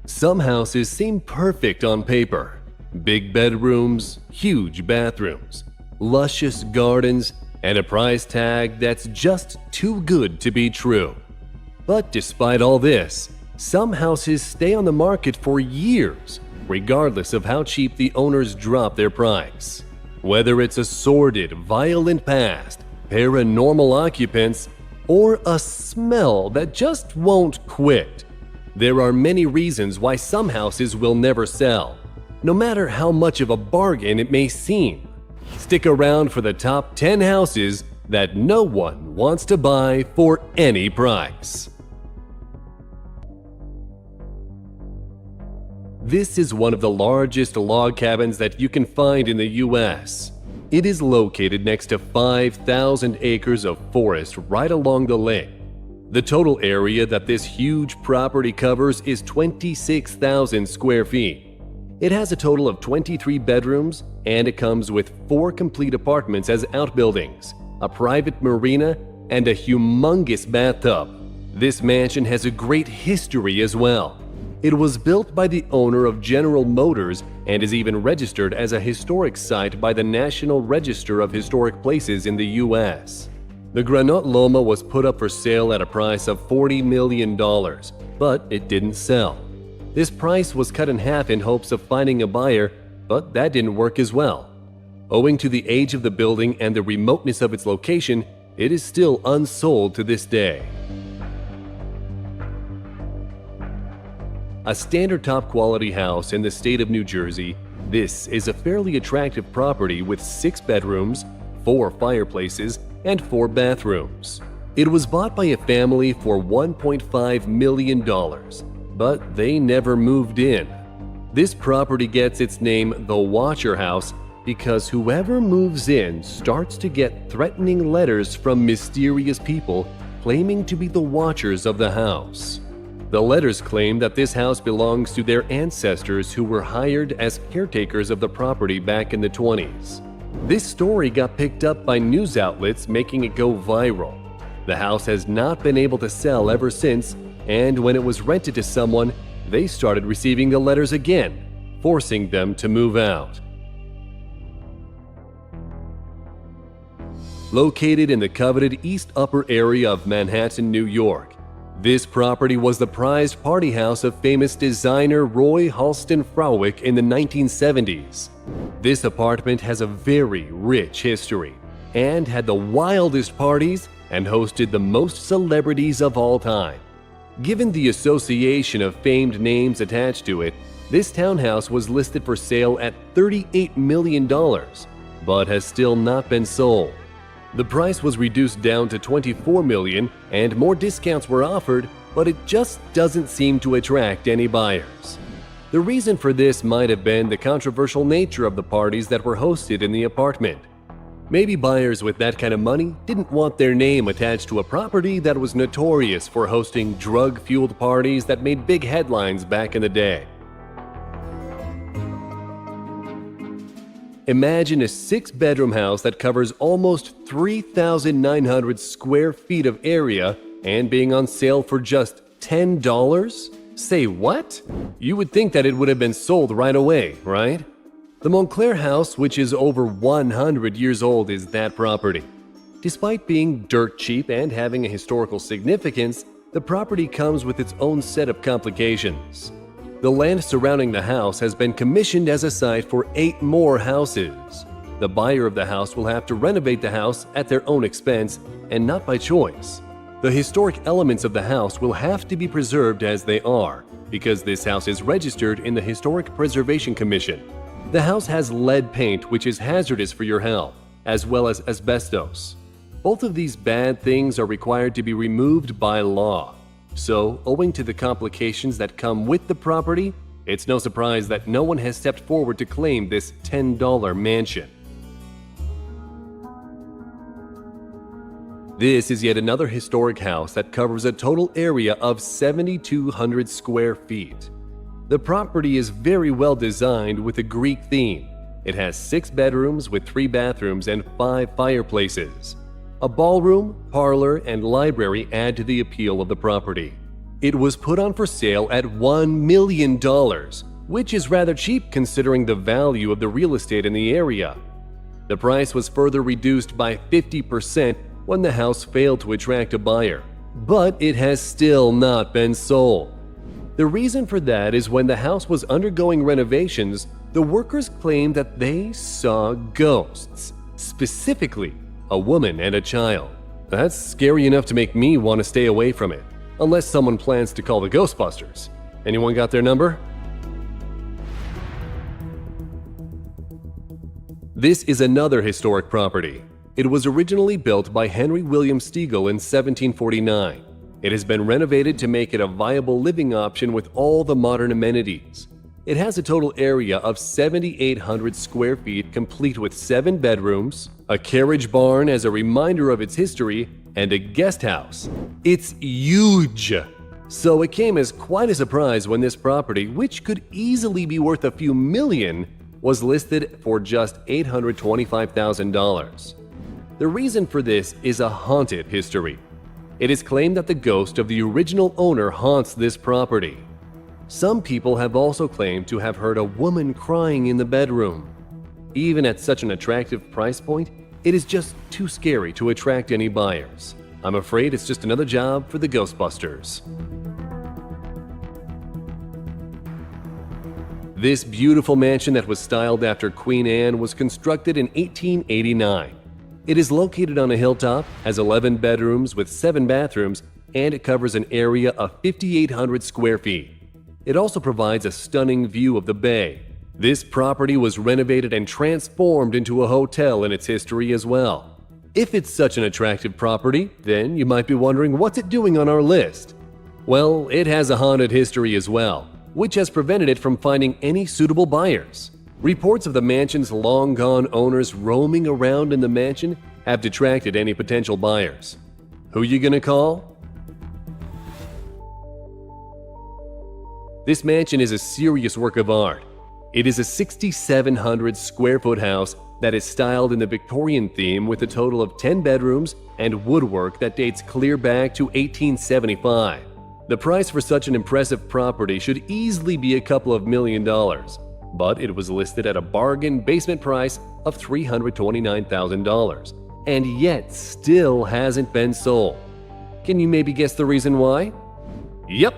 Some houses seem perfect on paper. Big bedrooms, huge bathrooms, luscious gardens, and a price tag that's just too good to be true. But despite all this, some houses stay on the market for years, regardless of how cheap the owners drop their price. Whether it's a sordid, violent past, paranormal occupants, or a smell that just won't quit, there are many reasons why some houses will never sell, no matter how much of a bargain it may seem. Stick around for the top 10 houses that no one wants to buy for any price. This is one of the largest log cabins that you can find in the US. It is located next to 5,000 acres of forest right along the lake. The total area that this huge property covers is 26,000 square feet. It has a total of 23 bedrooms, and it comes with 4 complete apartments as outbuildings, a private marina, and a humongous bathtub. This mansion has a great history as well. It was built by the owner of General Motors and is even registered as a historic site by the National Register of Historic Places in the US. The Granot Loma was put up for sale at a price of $40 million, but it didn't sell. This price was cut in half in hopes of finding a buyer, but that didn't work as well. Owing to the age of the building and the remoteness of its location, it is still unsold to this day. A standard top-quality house in the state of New Jersey, this is a fairly attractive property with 6 bedrooms, 4 fireplaces, and 4 bathrooms. It was bought by a family for $1.5 million, but they never moved in. This property gets its name the Watcher House because whoever moves in starts to get threatening letters from mysterious people claiming to be the watchers of the house. The letters claim that this house belongs to their ancestors who were hired as caretakers of the property back in the 20s. This story got picked up by news outlets, making it go viral. The house has not been able to sell ever since, and when it was rented to someone, they started receiving the letters again, forcing them to move out. Located in the coveted East Upper area of Manhattan, New York, this property was the prized party house of famous designer Roy Halston Frowick in the 1970s. This apartment has a very rich history and had the wildest parties and hosted the most celebrities of all time. Given the association of famed names attached to it, this townhouse was listed for sale at $38 million, but has still not been sold. The price was reduced down to $24 million and more discounts were offered, but it just doesn't seem to attract any buyers. The reason for this might have been the controversial nature of the parties that were hosted in the apartment. Maybe buyers with that kind of money didn't want their name attached to a property that was notorious for hosting drug-fueled parties that made big headlines back in the day. Imagine a 6-bedroom house that covers almost 3,900 square feet of area and being on sale for just $10? Say what? You would think that it would have been sold right away, right? The Montclair House, which is over 100 years old, is that property. Despite being dirt cheap and having a historical significance, the property comes with its own set of complications. The land surrounding the house has been commissioned as a site for 8 more houses. The buyer of the house will have to renovate the house at their own expense and not by choice. The historic elements of the house will have to be preserved as they are, because this house is registered in the Historic Preservation Commission. The house has lead paint, which is hazardous for your health, as well as asbestos. Both of these bad things are required to be removed by law. So, owing to the complications that come with the property, it's no surprise that no one has stepped forward to claim this $10 mansion. This is yet another historic house that covers a total area of 7,200 square feet. The property is very well designed with a Greek theme. It has 6 bedrooms with 3 bathrooms and 5 fireplaces. A ballroom, parlor, and library add to the appeal of the property. It was put on for sale at $1 million, which is rather cheap considering the value of the real estate in the area. The price was further reduced by 50% when the house failed to attract a buyer, but it has still not been sold. The reason for that is when the house was undergoing renovations, the workers claimed that they saw ghosts, specifically a woman and a child. That's scary enough to make me want to stay away from it, unless someone plans to call the Ghostbusters. Anyone got their number? This is another historic property. It was originally built by Henry William Stegall in 1749. It has been renovated to make it a viable living option with all the modern amenities. It has a total area of 7,800 square feet, complete with 7 bedrooms, a carriage barn as a reminder of its history, and a guest house. It's huge! So it came as quite a surprise when this property, which could easily be worth a few million, was listed for just $825,000. The reason for this is a haunted history. It is claimed that the ghost of the original owner haunts this property. Some people have also claimed to have heard a woman crying in the bedroom. Even at such an attractive price point, it is just too scary to attract any buyers. I'm afraid it's just another job for the Ghostbusters. This beautiful mansion that was styled after Queen Anne was constructed in 1889. It is located on a hilltop, has 11 bedrooms with 7 bathrooms, and it covers an area of 5,800 square feet. It also provides a stunning view of the bay. This property was renovated and transformed into a hotel in its history as well. If it's such an attractive property, then you might be wondering what's it doing on our list? Well, it has a haunted history as well, which has prevented it from finding any suitable buyers. Reports of the mansion's long-gone owners roaming around in the mansion have detracted any potential buyers. Who you gonna call? This mansion is a serious work of art. It is a 6,700 square foot house that is styled in the Victorian theme with a total of 10 bedrooms and woodwork that dates clear back to 1875. The price for such an impressive property should easily be a couple of $1 million, but it was listed at a bargain basement price of $329,000, and yet still hasn't been sold. Can you maybe guess the reason why? Yep,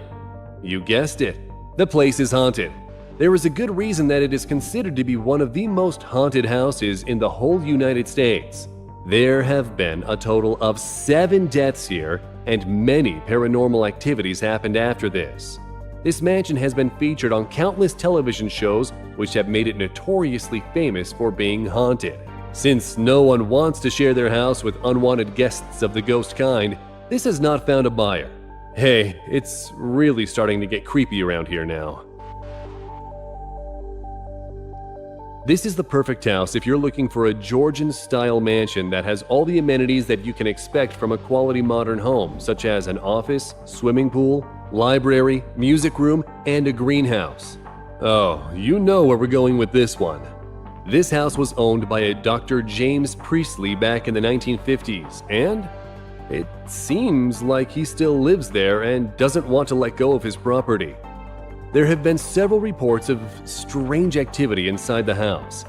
you guessed it. The place is haunted. There is a good reason that it is considered to be one of the most haunted houses in the whole United States. There have been a total of 7 deaths here, and many paranormal activities happened after this. This mansion has been featured on countless television shows which have made it notoriously famous for being haunted. Since no one wants to share their house with unwanted guests of the ghost kind, this has not found a buyer. Hey, it's really starting to get creepy around here now. This is the perfect house if you're looking for a Georgian-style mansion that has all the amenities that you can expect from a quality modern home, such as an office, swimming pool, library, music room, and a greenhouse. Oh, you know where we're going with this one. This house was owned by a Dr. James Priestley back in the 1950s, and it seems like he still lives there and doesn't want to let go of his property. There have been several reports of strange activity inside the house,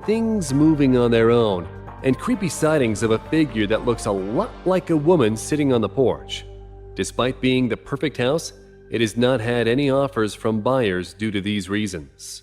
things moving on their own, and creepy sightings of a figure that looks a lot like a woman sitting on the porch. Despite being the perfect house, it has not had any offers from buyers due to these reasons.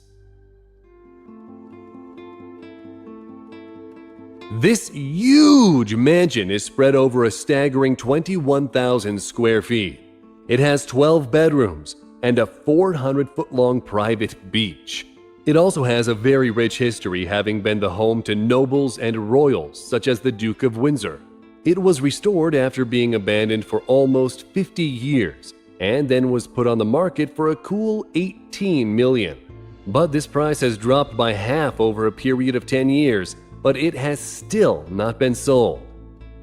This huge mansion is spread over a staggering 21,000 square feet. It has 12 bedrooms and a 400-foot-long private beach. It also has a very rich history, having been the home to nobles and royals such as the Duke of Windsor. It was restored after being abandoned for almost 50 years and then was put on the market for a cool $18 million. But this price has dropped by half over a period of 10 years, but it has still not been sold.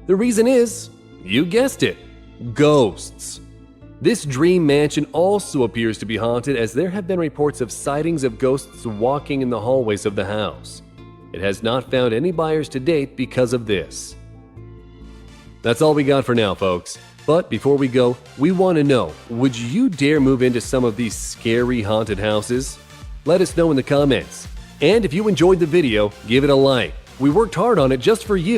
The reason is, you guessed it, ghosts. This dream mansion also appears to be haunted, as there have been reports of sightings of ghosts walking in the hallways of the house. It has not found any buyers to date because of this. That's all we got for now, folks. But before we go, we want to know, would you dare move into some of these scary haunted houses? Let us know in the comments. And if you enjoyed the video, give it a like. We worked hard on it just for you.